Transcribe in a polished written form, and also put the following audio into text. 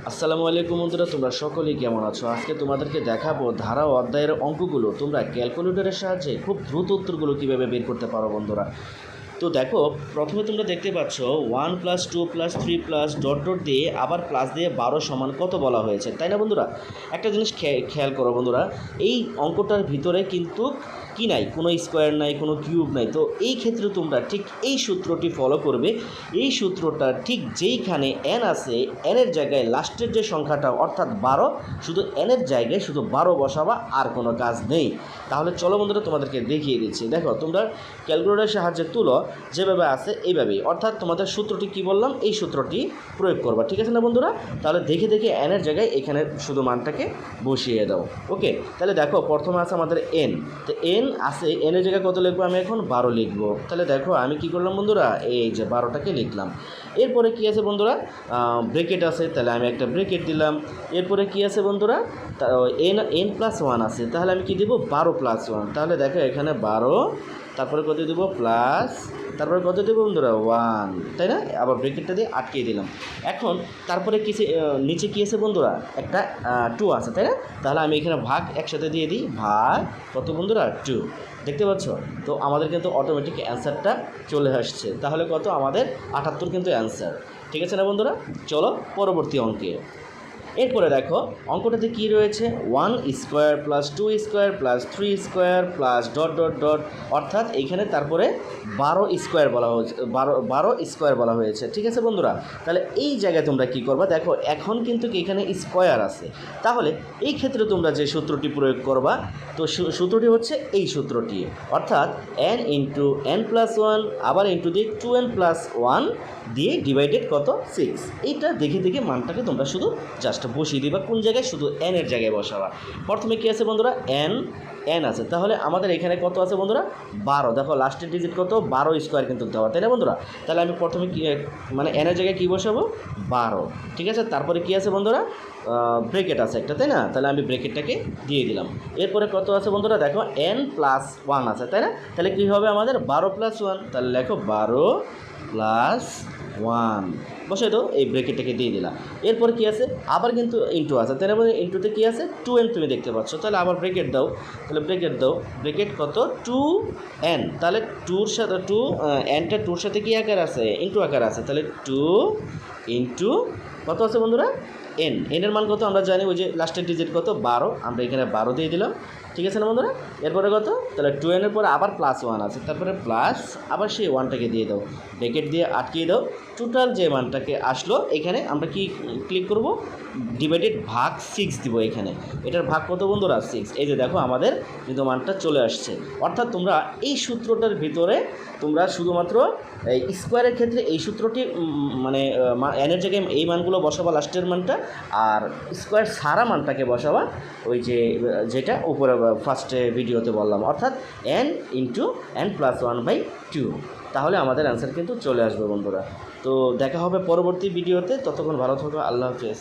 আসসালামু আলাইকুম বন্ধুরা, তোমরা সকলেই কেমন আছো? আজকে তোমাদেরকে দেখাবো ধারা ও অধ্যায়ের অঙ্কগুলো তোমরা ক্যালকুলেটরের সাহায্যে খুব দ্রুত উত্তরগুলো কীভাবে বের করতে পারো বন্ধুরা। তো দেখো, প্রথমে তোমরা দেখতে পাচ্ছ 1+2+3+... দিয়ে আবার প্লাস দিয়ে 12 সমান কত বলা হয়েছে, তাই না বন্ধুরা? একটা জিনিস খেয়াল করো বন্ধুরা, এই অঙ্কটার ভিতরে কিন্তু কি নাই, কোনো স্কোয়ার নাই, কোনো কিউব নাই। তো এই ক্ষেত্রে তোমরা ঠিক এই সূত্রটি ফলো করবে। এই সূত্রটা ঠিক যেইখানে এন আছে, এনের জায়গায় লাস্টের যে সংখ্যাটা অর্থাৎ 12, শুধু এনের জায়গায় শুধু 12 বসাবা, আর কোনো কাজ নেই। তাহলে চলো বন্ধুরা, তোমাদেরকে দেখিয়ে দিচ্ছি। দেখো, তোমরা ক্যালকুলেটরের সাহায্যে তুলো যেভাবে আছে এইভাবেই, অর্থাৎ তোমাদের সূত্রটি কি বললাম, এই সূত্রটি প্রয়োগ করবা, ঠিক আছে না বন্ধুরা? তাহলে দেখে দেখে এনের জায়গায় এখানে শুধু মানটাকে বসিয়ে দাও। ওকে, তাহলে দেখো প্রথমে আছে আমাদের এন। তো এন আছে, এনের জায়গায় কত লিখবো? আমি এখন 12 লিখবো। তাহলে দেখো আমি কি করলাম বন্ধুরা, এই যে 12টাকে লিখলাম। এরপরে কি আছে বন্ধুরা, ব্রেকেট আছে, তাহলে আমি একটা ব্রেকেট দিলাম। এরপরে কি আছে বন্ধুরা, n+1 আছে, তাহলে আমি কি দিব? 12+1। তাহলে দেখো এখানে 12, তারপরে কত দেবো? প্লাস, তারপরে কত দেবো বন্ধুরা? 1, তাই না? আবার ব্রেকেটটা দিয়ে আটকিয়ে দিলাম। এখন তারপরে নিচে কী আছে বন্ধুরা? একটা 2 আছে, তাই না? তাহলে আমি এখানে ভাগ একসাথে দিয়ে দিই, ভাগ কত বন্ধুরা? 2। দেখতে পাচ্ছ? তো আমাদের কিন্তু অটোমেটিক অ্যান্সারটা চলে আসছে। তাহলে কত? আমাদের 78 কিন্তু অ্যান্সার। ঠিক আছে না বন্ধুরা? চলো পরবর্তী অঙ্কে। এরপরে দেখো অঙ্কটাতে কী রয়েছে, 1² + 2² + 3² অর্থাৎ এইখানে তারপরে 12 স্কোয়ার বলা হয়েছে, 12 স্কোয়ার বলা হয়েছে। ঠিক আছে বন্ধুরা? তাহলে এই জায়গায় তোমরা কী করবা? দেখো এখন কিন্তু এখানে স্কোয়ার আছে, তাহলে এই ক্ষেত্রে তোমরা যে সূত্রটি প্রয়োগ করবা, তো সূত্রটি হচ্ছে এই সূত্রটি, অর্থাৎ n×n+1 আবার ইন্টু দিয়ে 2n+1 দিয়ে ডিভাইডেড কত? 6। এইটা দেখে দেখে মানটাকে তোমরা শুধু জাস্ট বসিয়ে দিবা। কোন জায়গায়? শুধু এনের জায়গায় বসাবা। প্রথমে কী আছে বন্ধুরা? এন আছে, তাহলে আমাদের এখানে কত আছে বন্ধুরা? 12। দেখো লাস্টের ডিজিট কত? 12 স্কোয়ার কিন্তু দেওয়া, তাই না বন্ধুরা? তাহলে আমি প্রথমে কি মানে এনের জায়গায় কী বসাবো? 12। ঠিক আছে, তারপরে কী আছে বন্ধুরা? ব্রেকেট আছে একটা, তাই না? তাহলে আমি ব্রেকেটটাকে দিয়ে দিলাম। এরপরে কত আছে বন্ধুরা? দেখো n+1 আছে, তাই না? তাহলে কী হবে আমাদের? 12+1। তাহলে লেখো 12+1 বসে তো এই ব্রেকেটটাকে দিয়ে দিলাম। এরপরে কী আছে? আবার কিন্তু ইন্টু আছে, তাই না? ইন্টুতে কী আছে? 2n তুমি দেখতে পাচ্ছ। তাহলে আবার ব্রেকেট দাও, তাহলে ব্রেকেট দাও, ব্রেকেট কত? 2n। তাহলে 2-র সাথে 2, এনটা 2-র সাথে কী আকার আছে? ইন্টু আকার আছে। তাহলে 2 ইন্টু কত আছে বন্ধুরা? এনের মান কত আমরা জানি, ওই যে লাস্টের ডিজিট কত? 12। আমরা এখানে 12 দিয়ে দিলাম। ঠিক আছে না বন্ধুরা? এরপরে কত? তাহলে 2n এর পরে আবার +1 আছে, তারপরে প্লাস আবার সেই 1টাকে দিয়ে দাও, ব্রেকেট দিয়ে আটকিয়ে দাও। টোটাল যে মানটাকে আসলো এখানে আমরা কি ক্লিক করব? ডিভাইডেড ভাগ 6 দিব এখানে। এটার ভাগ কত বন্ধুরা? 6। এই যে দেখো আমাদের কিন্তু মানটা চলে আসছে। অর্থাৎ তোমরা এই সূত্রটার ভিতরে তোমরা শুধুমাত্র এই স্কোয়ারের ক্ষেত্রে এই সূত্রটি মানে এনের জায়গায় এই মানগুলো বসাবা, লাস্টের মানটা, আর স্কোয়ার সারা মানটাকে বসাবা ওই যেটা উপরে ফার্স্টে ভিডিওতে বললাম, অর্থাৎ n×n+1/2। তাহলে আমাদের অ্যান্সার কিন্তু চলে আসবে বন্ধুরা। তো দেখা হবে পরবর্তী ভিডিওতে, ততক্ষণ ভালো থাকো, আল্লাহ হাফেজ।